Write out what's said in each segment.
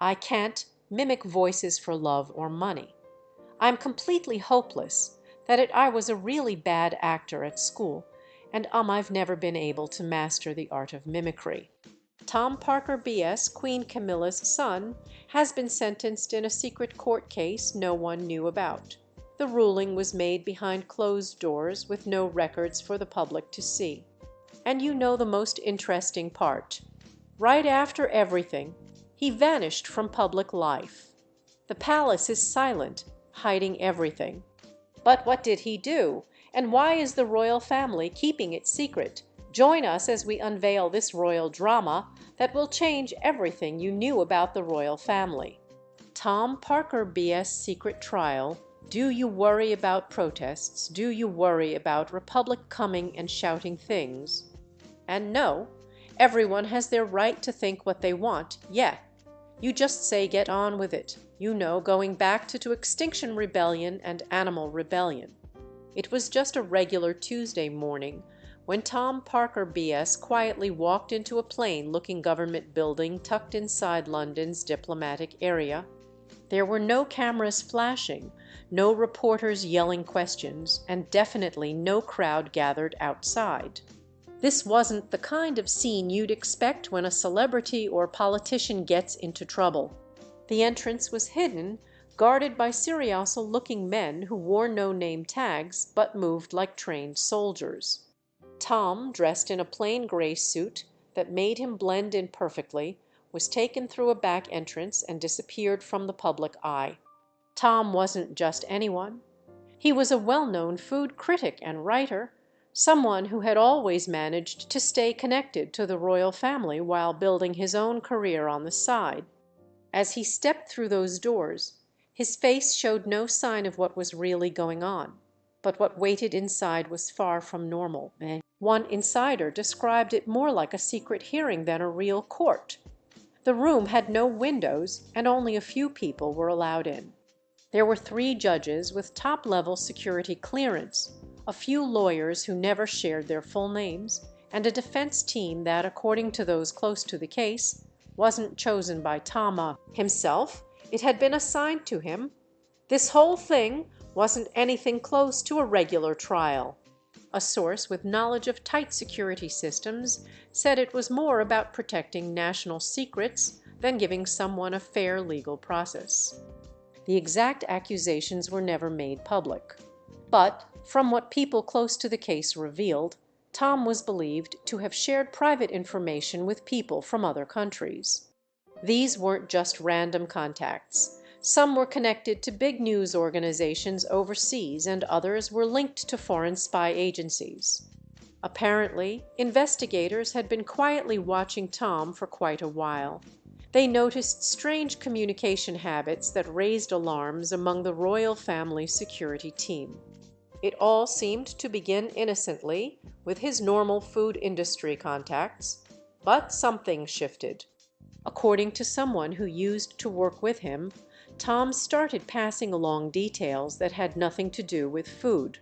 I can't mimic voices for love or money. I'm completely hopeless that I was a really bad actor at school, and I've never been able to master the art of mimicry. Tom Parker B.S., Queen Camilla's son, has been sentenced in a secret court case no one knew about. The ruling was made behind closed doors with no records for the public to see. And you know the most interesting part. Right after everything, he vanished from public life. The palace is silent, hiding everything. But what did he do? And why is the royal family keeping it secret? Join us as we unveil this royal drama that will change everything you knew about the royal family. Tom Parker B.S. secret trial. Do you worry about protests? Do you worry about Republic coming and shouting things? And no, everyone has their right to think what they want, yeah. You just say get on with it, you know, going back to Extinction Rebellion and Animal Rebellion. It was just a regular Tuesday morning when Tom Parker B.S. quietly walked into a plain-looking government building tucked inside London's diplomatic area. There were no cameras flashing, no reporters yelling questions, and definitely no crowd gathered outside. This wasn't the kind of scene you'd expect when a celebrity or politician gets into trouble. The entrance was hidden, guarded by serious-looking men who wore no name tags but moved like trained soldiers. Tom, dressed in a plain gray suit that made him blend in perfectly, was taken through a back entrance and disappeared from the public eye. Tom wasn't just anyone. He was a well-known food critic and writer, someone who had always managed to stay connected to the royal family while building his own career on the side. As he stepped through those doors, his face showed no sign of what was really going on. But what waited inside was far from normal. One insider described it more like a secret hearing than a real court. The room had no windows, and only a few people were allowed in. There were 3 judges with top-level security clearance, a few lawyers who never shared their full names, and a defense team that, according to those close to the case, wasn't chosen by Tom himself. It had been assigned to him. This whole thing wasn't anything close to a regular trial. A source with knowledge of tight security systems said it was more about protecting national secrets than giving someone a fair legal process. The exact accusations were never made public. But from what people close to the case revealed, Tom was believed to have shared private information with people from other countries. These weren't just random contacts. Some were connected to big news organizations overseas, and others were linked to foreign spy agencies. Apparently, investigators had been quietly watching Tom for quite a while. They noticed strange communication habits that raised alarms among the royal family security team. It all seemed to begin innocently with his normal food industry contacts, but something shifted. According to someone who used to work with him, Tom started passing along details that had nothing to do with food.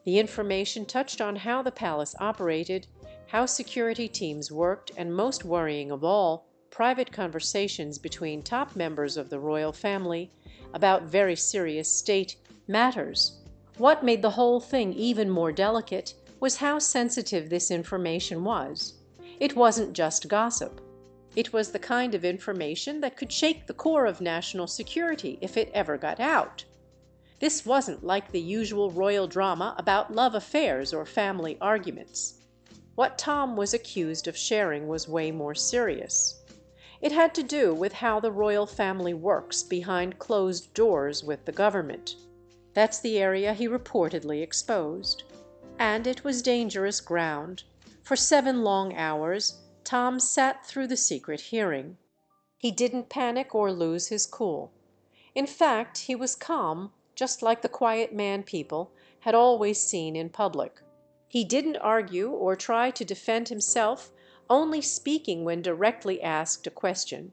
The information touched on how the palace operated, how security teams worked, and most worrying of all, private conversations between top members of the royal family about very serious state matters. What made the whole thing even more delicate was how sensitive this information was. It wasn't just gossip. It was the kind of information that could shake the core of national security if it ever got out. This wasn't like the usual royal drama about love affairs or family arguments. What Tom was accused of sharing was way more serious. It had to do with how the royal family works behind closed doors with the government. That's the area he reportedly exposed. And it was dangerous ground. For 7 long hours, Tom sat through the secret hearing. He didn't panic or lose his cool. In fact, he was calm, just like the quiet man people had always seen in public. He didn't argue or try to defend himself, only speaking when directly asked a question.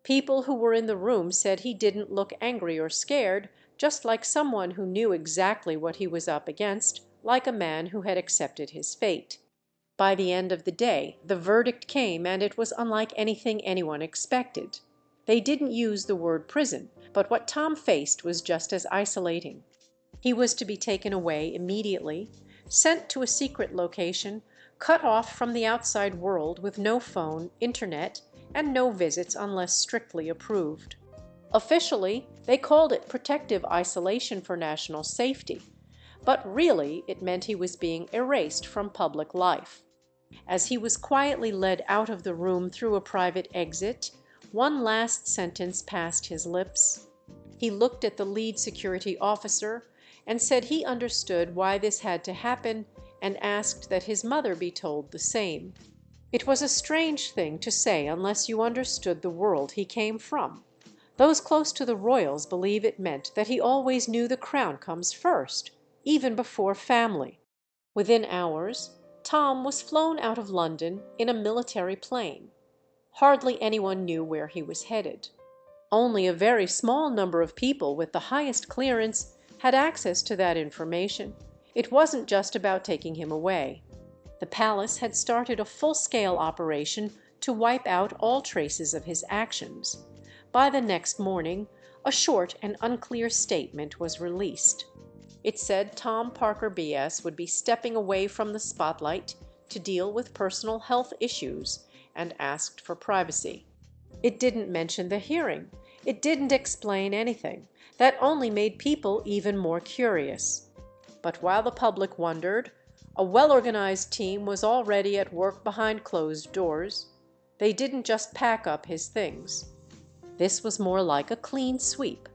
People who were in the room said he didn't look angry or scared, just like someone who knew exactly what he was up against, like a man who had accepted his fate. By the end of the day, the verdict came, and it was unlike anything anyone expected. They didn't use the word prison, but what Tom faced was just as isolating. He was to be taken away immediately, sent to a secret location, cut off from the outside world with no phone, internet, and no visits unless strictly approved. Officially, they called it protective isolation for national safety, but really it meant he was being erased from public life. As he was quietly led out of the room through a private exit, one last sentence passed his lips. He looked at the lead security officer and said he understood why this had to happen and asked that his mother be told the same. It was a strange thing to say unless you understood the world he came from. Those close to the royals believe it meant that he always knew the crown comes first, even before family. Within hours, Tom was flown out of London in a military plane. Hardly anyone knew where he was headed. Only a very small number of people with the highest clearance had access to that information. It wasn't just about taking him away. The palace had started a full-scale operation to wipe out all traces of his actions. By the next morning, a short and unclear statement was released. It said Tom Parker B.S. would be stepping away from the spotlight to deal with personal health issues and asked for privacy. It didn't mention the hearing. It didn't explain anything. That only made people even more curious. But while the public wondered, a well-organized team was already at work behind closed doors. They didn't just pack up his things. This was more like a clean sweep.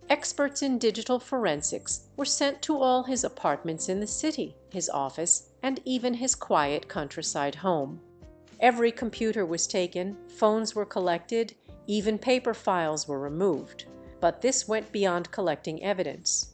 Experts in digital forensics were sent to all his apartments in the city, his office, and even his quiet countryside home. Every computer was taken, phones were collected, even paper files were removed. But this went beyond collecting evidence.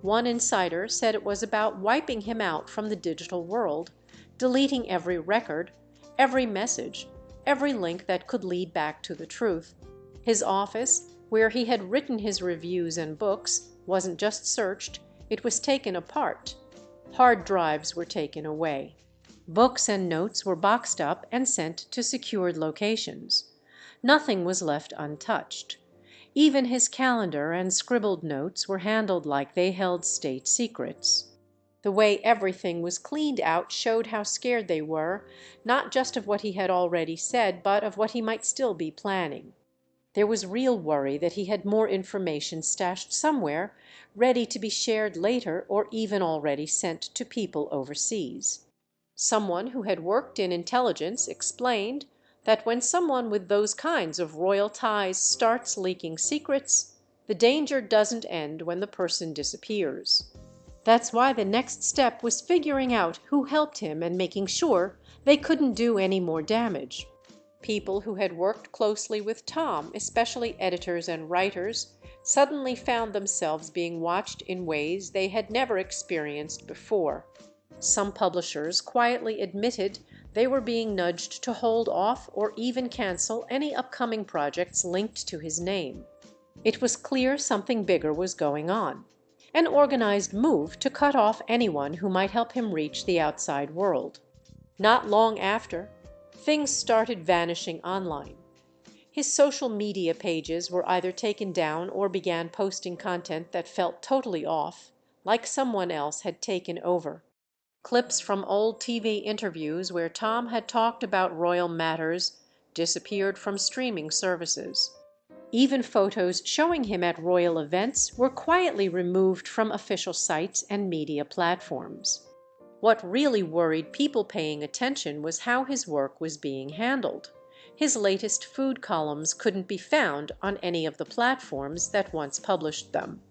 One insider said it was about wiping him out from the digital world, deleting every record, every message, every link that could lead back to the truth. His office, where he had written his reviews and books, wasn't just searched, it was taken apart. Hard drives were taken away. Books and notes were boxed up and sent to secured locations. Nothing was left untouched. Even his calendar and scribbled notes were handled like they held state secrets. The way everything was cleaned out showed how scared they were, not just of what he had already said, but of what he might still be planning. There was real worry that he had more information stashed somewhere, ready to be shared later or even already sent to people overseas. Someone who had worked in intelligence explained that when someone with those kinds of royal ties starts leaking secrets, the danger doesn't end when the person disappears. That's why the next step was figuring out who helped him and making sure they couldn't do any more damage. People who had worked closely with Tom, especially editors and writers, suddenly found themselves being watched in ways they had never experienced before. Some publishers quietly admitted they were being nudged to hold off or even cancel any upcoming projects linked to his name. It was clear something bigger was going on, an organized move to cut off anyone who might help him reach the outside world. Not long after, things started vanishing online. His social media pages were either taken down or began posting content that felt totally off, like someone else had taken over. Clips from old TV interviews where Tom had talked about royal matters disappeared from streaming services. Even photos showing him at royal events were quietly removed from official sites and media platforms. What really worried people paying attention was how his work was being handled. His latest food columns couldn't be found on any of the platforms that once published them.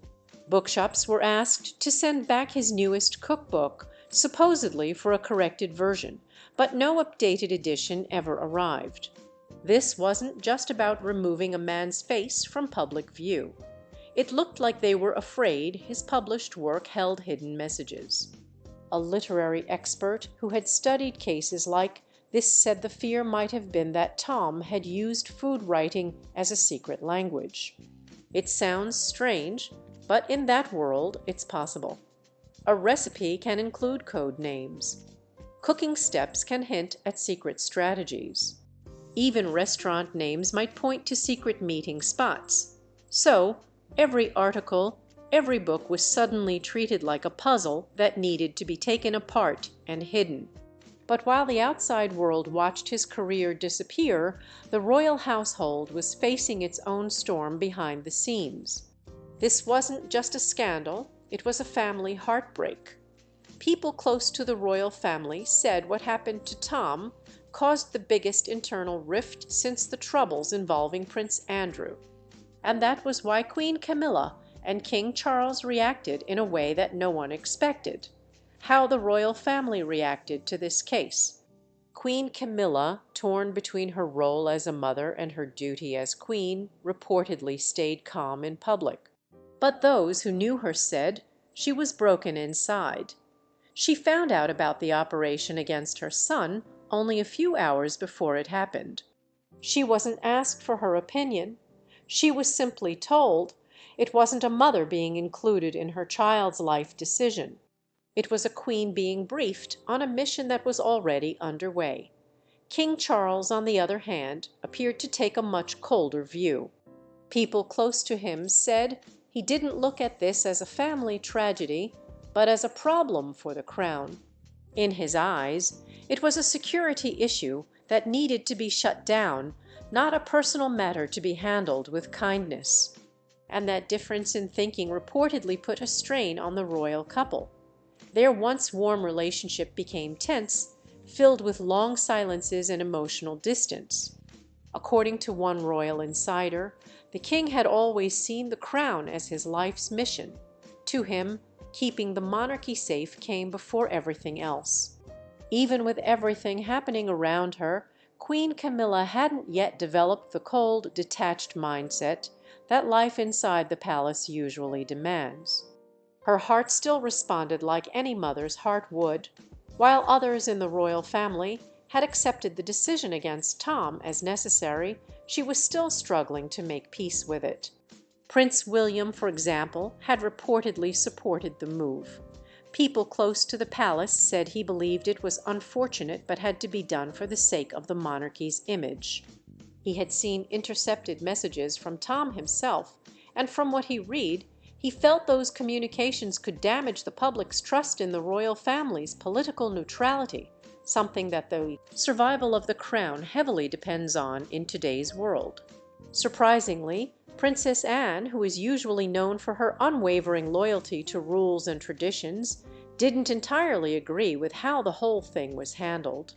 Bookshops were asked to send back his newest cookbook, supposedly for a corrected version, but no updated edition ever arrived. This wasn't just about removing a man's face from public view. It looked like they were afraid his published work held hidden messages. A literary expert who had studied cases like this said the fear might have been that Tom had used food writing as a secret language. It sounds strange, but in that world it's possible. A recipe can include code names. Cooking steps can hint at secret strategies. Even restaurant names might point to secret meeting spots. So, every article, every book was suddenly treated like a puzzle that needed to be taken apart and hidden. But while the outside world watched his career disappear, the royal household was facing its own storm behind the scenes. This wasn't just a scandal, it was a family heartbreak. People close to the royal family said what happened to Tom caused the biggest internal rift since the troubles involving Prince Andrew. And that was why Queen Camilla and King Charles reacted in a way that no one expected. How the royal family reacted to this case. Queen Camilla, torn between her role as a mother and her duty as queen, reportedly stayed calm in public. But those who knew her said she was broken inside. She found out about the operation against her son only a few hours before it happened. She wasn't asked for her opinion. She was simply told it wasn't a mother being included in her child's life decision. It was a queen being briefed on a mission that was already underway. King Charles, on the other hand, appeared to take a much colder view. People close to him said he didn't look at this as a family tragedy, but as a problem for the crown. In his eyes, it was a security issue that needed to be shut down, not a personal matter to be handled with kindness. And that difference in thinking reportedly put a strain on the royal couple. Their once warm relationship became tense, filled with long silences and emotional distance. According to one royal insider, the king had always seen the crown as his life's mission. To him, keeping the monarchy safe came before everything else. Even with everything happening around her, Queen Camilla hadn't yet developed the cold, detached mindset that life inside the palace usually demands. Her heart still responded like any mother's heart would, while others in the royal family had accepted the decision against Tom as necessary. She was still struggling to make peace with it. Prince William, for example, had reportedly supported the move. People close to the palace said he believed it was unfortunate but had to be done for the sake of the monarchy's image. He had seen intercepted messages from Tom himself, and from what he read, he felt those communications could damage the public's trust in the royal family's political neutrality, something that the survival of the crown heavily depends on in today's world. Surprisingly, Princess Anne, who is usually known for her unwavering loyalty to rules and traditions, didn't entirely agree with how the whole thing was handled.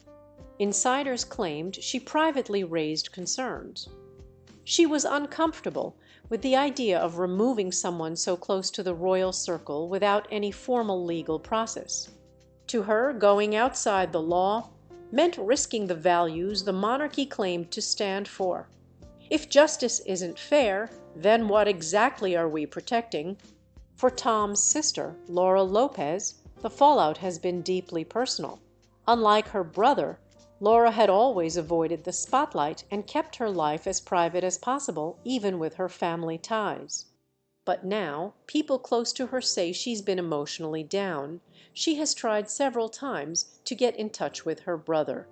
Insiders claimed she privately raised concerns. She was uncomfortable with the idea of removing someone so close to the royal circle without any formal legal process. To her, going outside the law meant risking the values the monarchy claimed to stand for. If justice isn't fair, then what exactly are we protecting? For Tom's sister, Laura Lopez, the fallout has been deeply personal. Unlike her brother, Laura had always avoided the spotlight and kept her life as private as possible, even with her family ties. But now, people close to her say she's been emotionally down. She has tried several times to get in touch with her brother.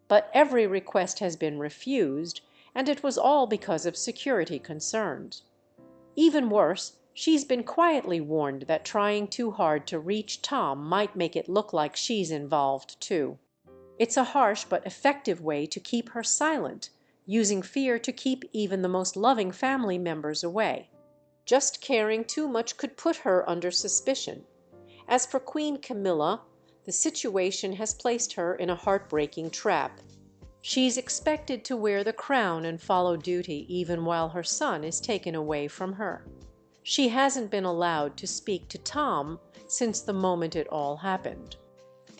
But every request has been refused, and it was all because of security concerns. Even worse, she's been quietly warned that trying too hard to reach Tom might make it look like she's involved too. It's a harsh but effective way to keep her silent, using fear to keep even the most loving family members away. Just caring too much could put her under suspicion. As for Queen Camilla, the situation has placed her in a heartbreaking trap. She's expected to wear the crown and follow duty even while her son is taken away from her. She hasn't been allowed to speak to Tom since the moment it all happened.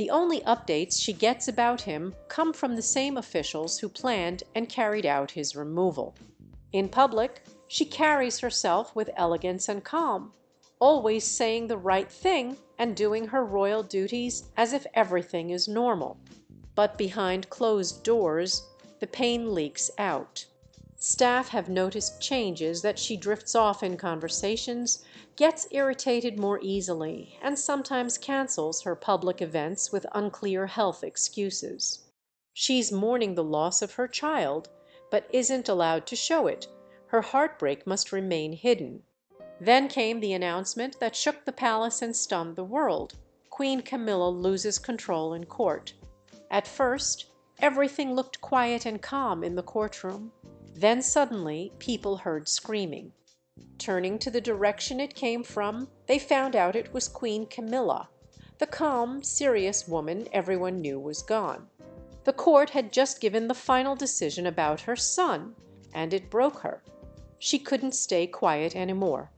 The only updates she gets about him come from the same officials who planned and carried out his removal. In public, she carries herself with elegance and calm, always saying the right thing and doing her royal duties as if everything is normal. But behind closed doors, the pain leaks out. Staff have noticed changes that she drifts off in conversations, gets irritated more easily, and sometimes cancels her public events with unclear health excuses. She's mourning the loss of her child, but isn't allowed to show it. Her heartbreak must remain hidden. Then came the announcement that shook the palace and stunned the world. Queen Camilla loses control in court. At first, everything looked quiet and calm in the courtroom. Then suddenly, people heard screaming. Turning to the direction it came from, they found out it was Queen Camilla. The calm, serious woman everyone knew was gone. The court had just given the final decision about her son, and it broke her. She couldn't stay quiet anymore.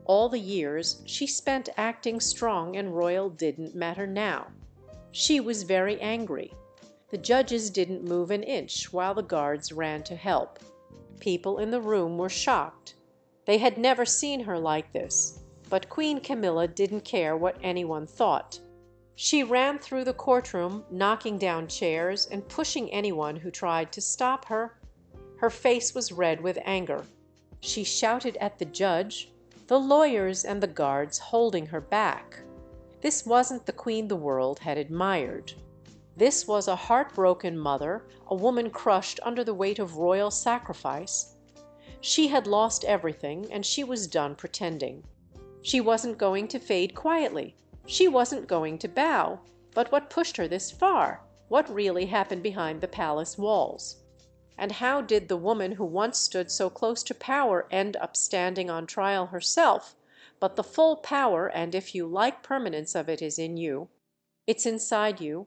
All the years she spent acting strong and royal didn't matter now. She was very angry. The judges didn't move an inch while the guards ran to help. People in the room were shocked. They had never seen her like this, but Queen Camilla didn't care what anyone thought. She ran through the courtroom, knocking down chairs and pushing anyone who tried to stop her. Her face was red with anger. She shouted at the judge, the lawyers and the guards holding her back. This wasn't the queen the world had admired. This was a heartbroken mother, a woman crushed under the weight of royal sacrifice. She had lost everything, and she was done pretending. She wasn't going to fade quietly. She wasn't going to bow. But what pushed her this far? What really happened behind the palace walls? And how did the woman who once stood so close to power end up standing on trial herself? But the full power, and if you like, permanence of it is in you. It's inside you.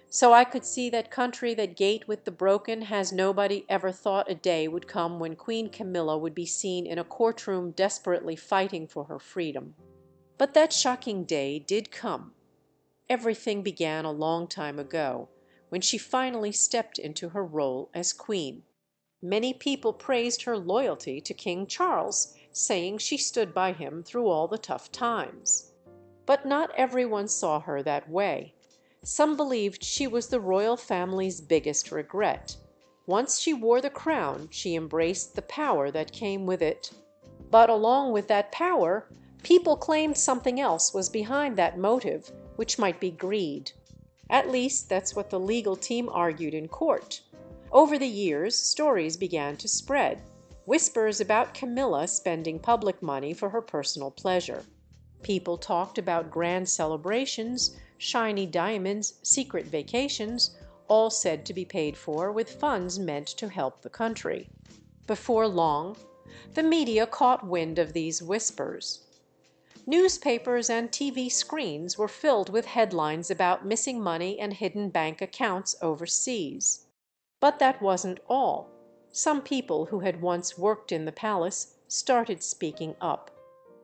So I could see that country that gate with the broken has nobody ever thought a day would come when Queen Camilla would be seen in a courtroom desperately fighting for her freedom. But that shocking day did come. Everything began a long time ago, when she finally stepped into her role as queen. Many people praised her loyalty to King Charles, saying she stood by him through all the tough times. But not everyone saw her that way. Some believed she was the royal family's biggest regret. Once she wore the crown, she embraced the power that came with it. But along with that power, people claimed something else was behind that motive, which might be greed. At least that's what the legal team argued in court. Over the years, stories began to spread. Whispers about Camilla spending public money for her personal pleasure. People talked about grand celebrations, shiny diamonds, secret vacations, all said to be paid for with funds meant to help the country. Before long, the media caught wind of these whispers. Newspapers and TV screens were filled with headlines about missing money and hidden bank accounts overseas. But that wasn't all. Some people who had once worked in the palace started speaking up.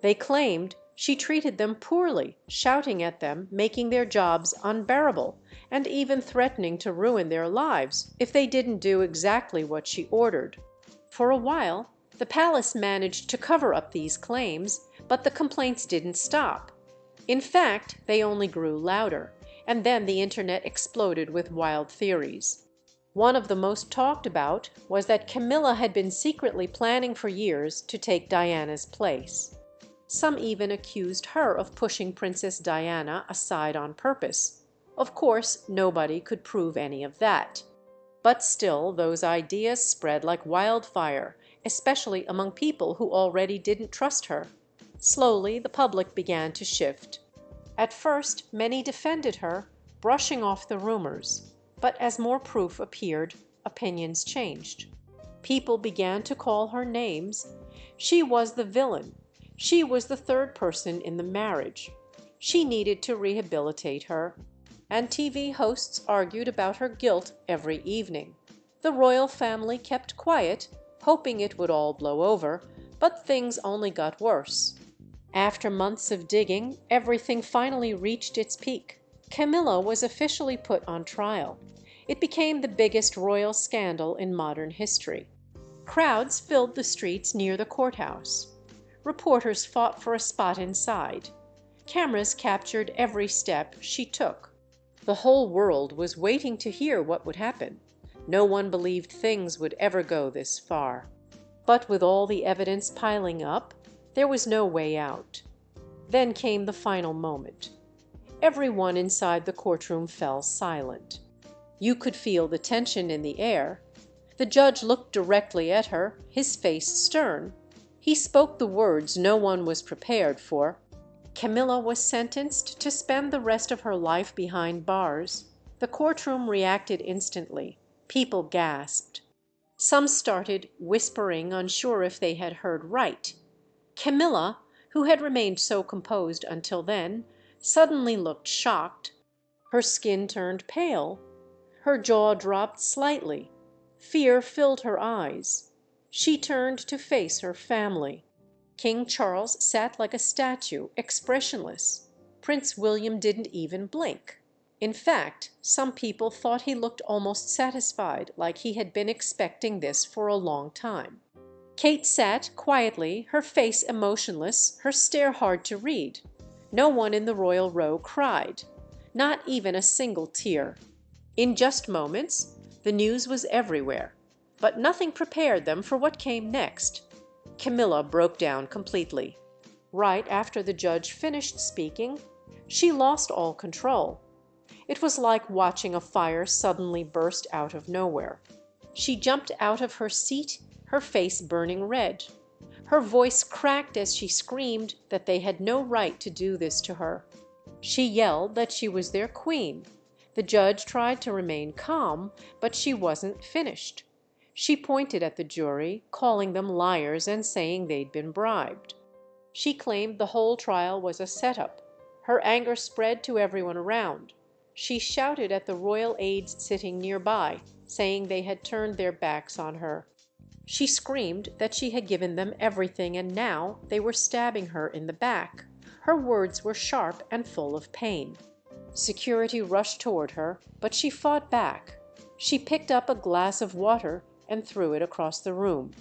They claimed she treated them poorly, shouting at them, making their jobs unbearable, and even threatening to ruin their lives if they didn't do exactly what she ordered. For a while, the palace managed to cover up these claims, but the complaints didn't stop. In fact, they only grew louder, and then the internet exploded with wild theories. One of the most talked about was that Camilla had been secretly planning for years to take Diana's place. Some even accused her of pushing Princess Diana aside on purpose. Of course, nobody could prove any of that. But still, those ideas spread like wildfire, especially among people who already didn't trust her. Slowly, the public began to shift. At first, many defended her, brushing off the rumors. But as more proof appeared, opinions changed. People began to call her names. She was the villain. She was the third person in the marriage. She needed to rehabilitate her. And TV hosts argued about her guilt every evening. The royal family kept quiet, hoping it would all blow over, but things only got worse. After months of digging, everything finally reached its peak. Camilla was officially put on trial. It became the biggest royal scandal in modern history. Crowds filled the streets near the courthouse. Reporters fought for a spot inside. Cameras captured every step she took. The whole world was waiting to hear what would happen. No one believed things would ever go this far. But with all the evidence piling up, there was no way out. Then came the final moment. Everyone inside the courtroom fell silent. You could feel the tension in the air. The judge looked directly at her, his face stern. He spoke the words no one was prepared for. Camilla was sentenced to spend the rest of her life behind bars. The courtroom reacted instantly. People gasped. Some started whispering, unsure if they had heard right. Camilla, who had remained so composed until then, suddenly looked shocked. Her skin turned pale. Her jaw dropped slightly. Fear filled her eyes. She turned to face her family. King Charles sat like a statue, expressionless. Prince William didn't even blink. In fact, some people thought he looked almost satisfied, like he had been expecting this for a long time. Kate sat quietly, her face emotionless, her stare hard to read. No one in the royal row cried, not even a single tear. In just moments, the news was everywhere, but nothing prepared them for what came next. Camilla broke down completely. Right after the judge finished speaking, she lost all control. It was like watching a fire suddenly burst out of nowhere. She jumped out of her seat, her face burning red. Her voice cracked as she screamed that they had no right to do this to her. She yelled that she was their queen. The judge tried to remain calm, but she wasn't finished. She pointed at the jury, calling them liars and saying they'd been bribed. She claimed the whole trial was a setup. Her anger spread to everyone around. She shouted at the royal aides sitting nearby, saying they had turned their backs on her. She screamed that she had given them everything and now they were stabbing her in the back. Her words were sharp and full of pain. Security rushed toward her, but she fought back. She picked up a glass of water and threw it across the room.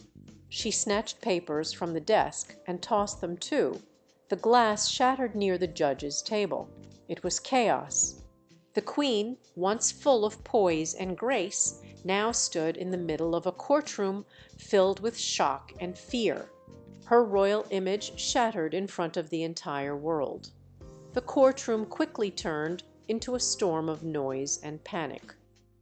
She snatched papers from the desk and tossed them too. The glass shattered near the judge's table. It was chaos. The queen, once full of poise and grace, now stood in the middle of a courtroom filled with shock and fear. Her royal image shattered in front of the entire world. The courtroom quickly turned into a storm of noise and panic.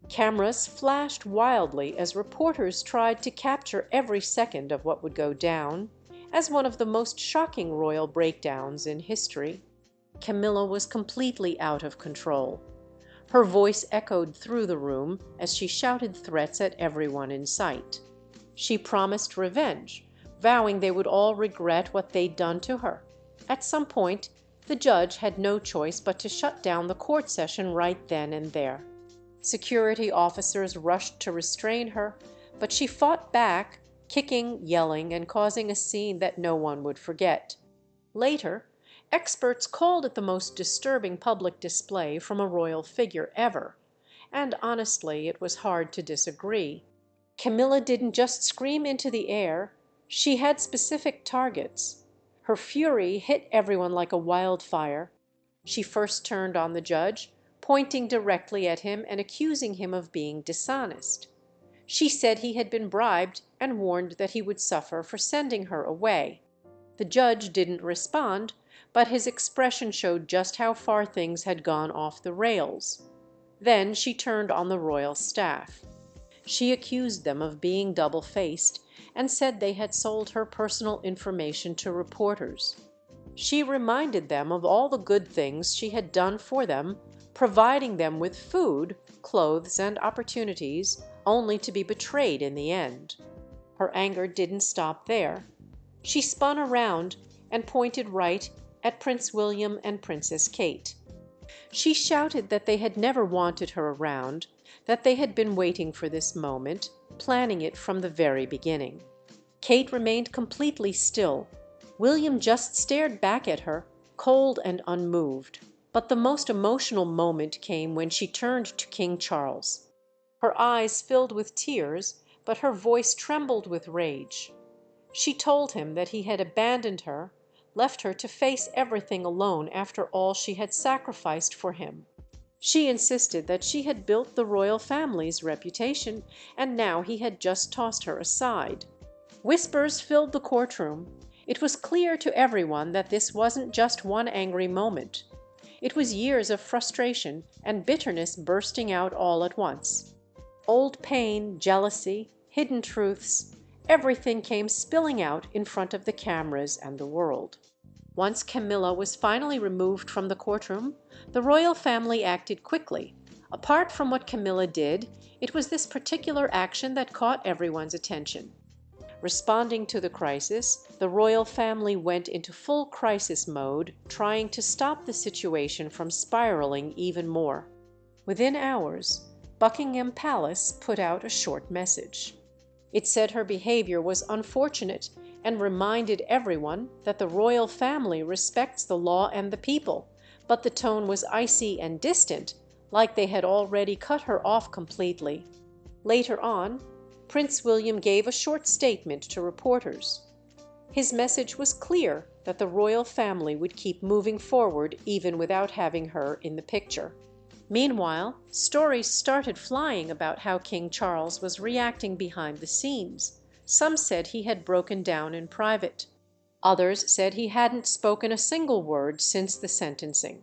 Cameras flashed wildly as reporters tried to capture every second of what would go down as one of the most shocking royal breakdowns in history. Camilla was completely out of control. Her voice echoed through the room as she shouted threats at everyone in sight. She promised revenge, vowing they would all regret what they'd done to her. At some point, the judge had no choice but to shut down the court session right then and there. Security officers rushed to restrain her, but she fought back, kicking, yelling, and causing a scene that no one would forget. Later, experts called it the most disturbing public display from a royal figure ever, and honestly, it was hard to disagree. Camilla didn't just scream into the air, she had specific targets. Her fury hit everyone like a wildfire. She first turned on the judge, pointing directly at him and accusing him of being dishonest. She said he had been bribed and warned that he would suffer for sending her away. The judge didn't respond, but his expression showed just how far things had gone off the rails. Then she turned on the royal staff. She accused them of being double-faced and said they had sold her personal information to reporters. She reminded them of all the good things she had done for them, providing them with food, clothes, and opportunities, only to be betrayed in the end. Her anger didn't stop there. She spun around and pointed right at Prince William and Princess Kate. She shouted that they had never wanted her around, that they had been waiting for this moment, planning it from the very beginning. Kate remained completely still. William just stared back at her, cold and unmoved. But the most emotional moment came when she turned to King Charles. Her eyes filled with tears, but her voice trembled with rage. She told him that he had abandoned her, left her to face everything alone after all she had sacrificed for him. She insisted that she had built the royal family's reputation, and now he had just tossed her aside. Whispers filled the courtroom. It was clear to everyone that this wasn't just one angry moment. It was years of frustration and bitterness bursting out all at once. Old pain, jealousy, hidden truths, everything came spilling out in front of the cameras and the world. Once Camilla was finally removed from the courtroom, the royal family acted quickly. Apart from what Camilla did, it was this particular action that caught everyone's attention. Responding to the crisis, the royal family went into full crisis mode, trying to stop the situation from spiraling even more. Within hours, Buckingham Palace put out a short message. It said her behavior was unfortunate and reminded everyone that the royal family respects the law and the people, but the tone was icy and distant, like they had already cut her off completely. Later on, Prince William gave a short statement to reporters. His message was clear that the royal family would keep moving forward even without having her in the picture. Meanwhile, stories started flying about how King Charles was reacting behind the scenes. Some said he had broken down in private. Others said he hadn't spoken a single word since the sentencing.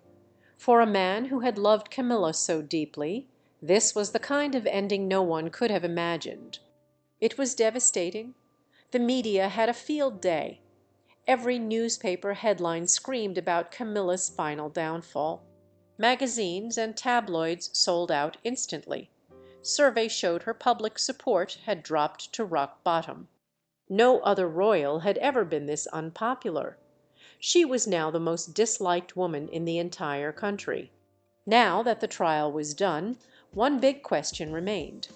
For a man who had loved Camilla so deeply, this was the kind of ending no one could have imagined. It was devastating. The media had a field day. Every newspaper headline screamed about Camilla's final downfall. Magazines and tabloids sold out instantly. Surveys showed her public support had dropped to rock bottom. No other royal had ever been this unpopular. She was now the most disliked woman in the entire country. Now that the trial was done, one big question remained.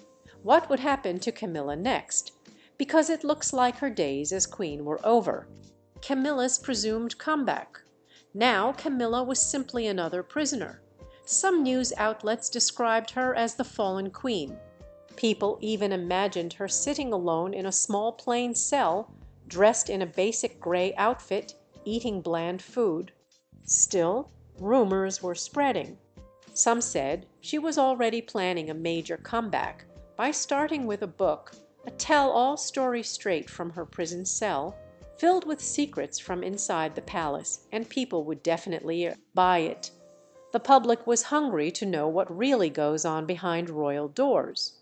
What would happen to Camilla next? Because it looks like her days as queen were over. Camilla's presumed comeback. Now Camilla was simply another prisoner. Some news outlets described her as the fallen queen. People even imagined her sitting alone in a small plain cell, dressed in a basic gray outfit, eating bland food. Still, rumors were spreading. Some said she was already planning a major comeback by starting with a book, a tell-all story straight from her prison cell, filled with secrets from inside the palace, and people would definitely buy it. The public was hungry to know what really goes on behind royal doors.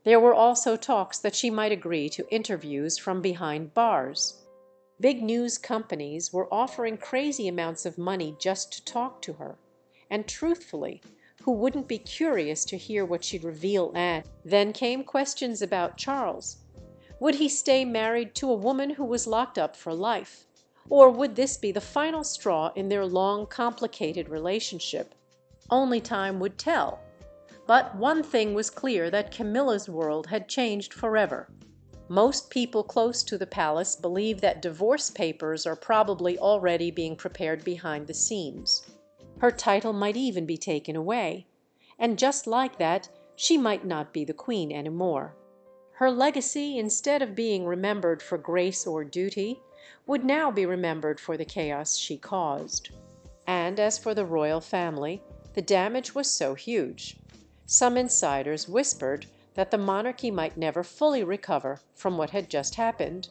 There were also talks that she might agree to interviews from behind bars. Big news companies were offering crazy amounts of money just to talk to her. And truthfully, who wouldn't be curious to hear what she'd reveal? And then came questions about Charles. Would he stay married to a woman who was locked up for life? Or would this be the final straw in their long, complicated relationship? Only time would tell. But one thing was clear, that Camilla's world had changed forever. Most people close to the palace believe that divorce papers are probably already being prepared behind the scenes. Her title might even be taken away. And just like that, she might not be the queen anymore. Her legacy, instead of being remembered for grace or duty, would now be remembered for the chaos she caused. And as for the royal family, the damage was so huge. Some insiders whispered that the monarchy might never fully recover from what had just happened.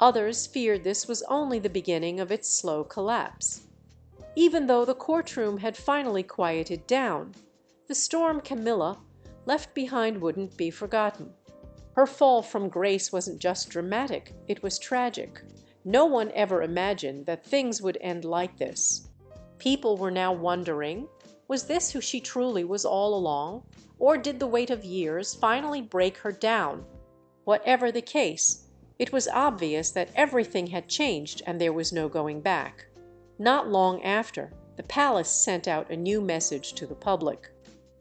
Others feared this was only the beginning of its slow collapse. Even though the courtroom had finally quieted down, the storm Camilla left behind wouldn't be forgotten. Her fall from grace wasn't just dramatic, it was tragic. No one ever imagined that things would end like this. People were now wondering, was this who she truly was all along? Or did the weight of years finally break her down? Whatever the case, it was obvious that everything had changed and there was no going back. Not long after, the palace sent out a new message to the public.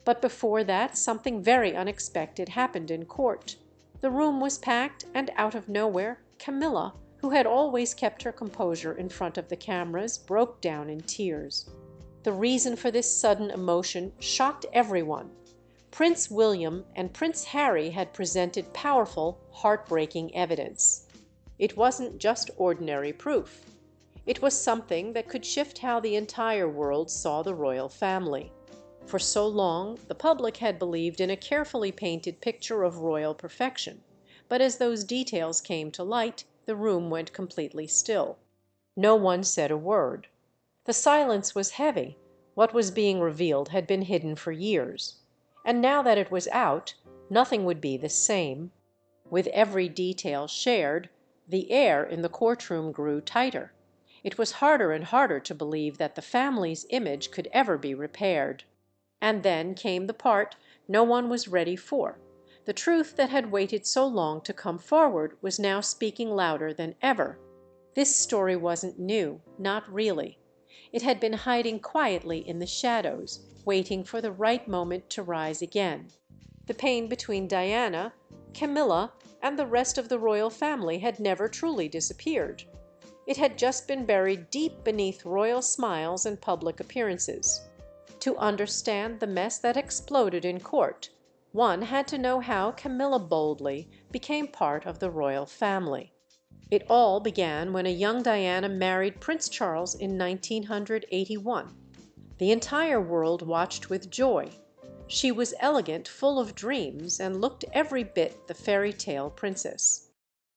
But before that, something very unexpected happened in court. The room was packed, and out of nowhere, Camilla, who had always kept her composure in front of the cameras, broke down in tears. The reason for this sudden emotion shocked everyone. Prince William and Prince Harry had presented powerful, heartbreaking evidence. It wasn't just ordinary proof. It was something that could shift how the entire world saw the royal family. For so long, the public had believed in a carefully painted picture of royal perfection, but as those details came to light, the room went completely still. No one said a word. The silence was heavy, What was being revealed had been hidden for years, and now that it was out, nothing would be the same. With every detail shared, the air in the courtroom grew tighter. It was harder and harder to believe that the family's image could ever be repaired. And then came the part no one was ready for. The truth that had waited so long to come forward was now speaking louder than ever. This story wasn't new, not really. It had been hiding quietly in the shadows, waiting for the right moment to rise again. The pain between Diana, Camilla, and the rest of the royal family had never truly disappeared. It had just been buried deep beneath royal smiles and public appearances. To understand the mess that exploded in court, one had to know how Camilla boldly became part of the royal family. It all began when a young Diana married Prince Charles in 1981. The entire world watched with joy. She was elegant, full of dreams, and looked every bit the fairy tale princess.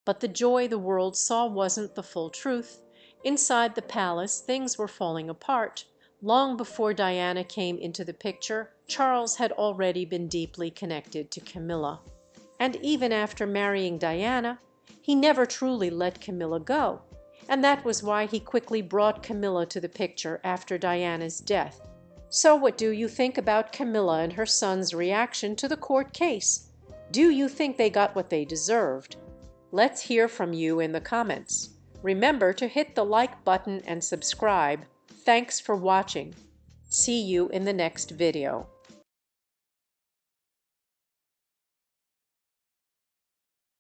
But the joy the world saw wasn't the full truth. Inside the palace things were falling apart. Long before Diana came into the picture, Charles had already been deeply connected to Camilla. And even after marrying Diana, he never truly let Camilla go, and that was why he quickly brought Camilla to the picture after Diana's death. So what do you think about Camilla and her son's reaction to the court case? Do you think they got what they deserved? Let's hear from you in the comments. Remember to hit the like button and subscribe. Thanks for watching. See you in the next video.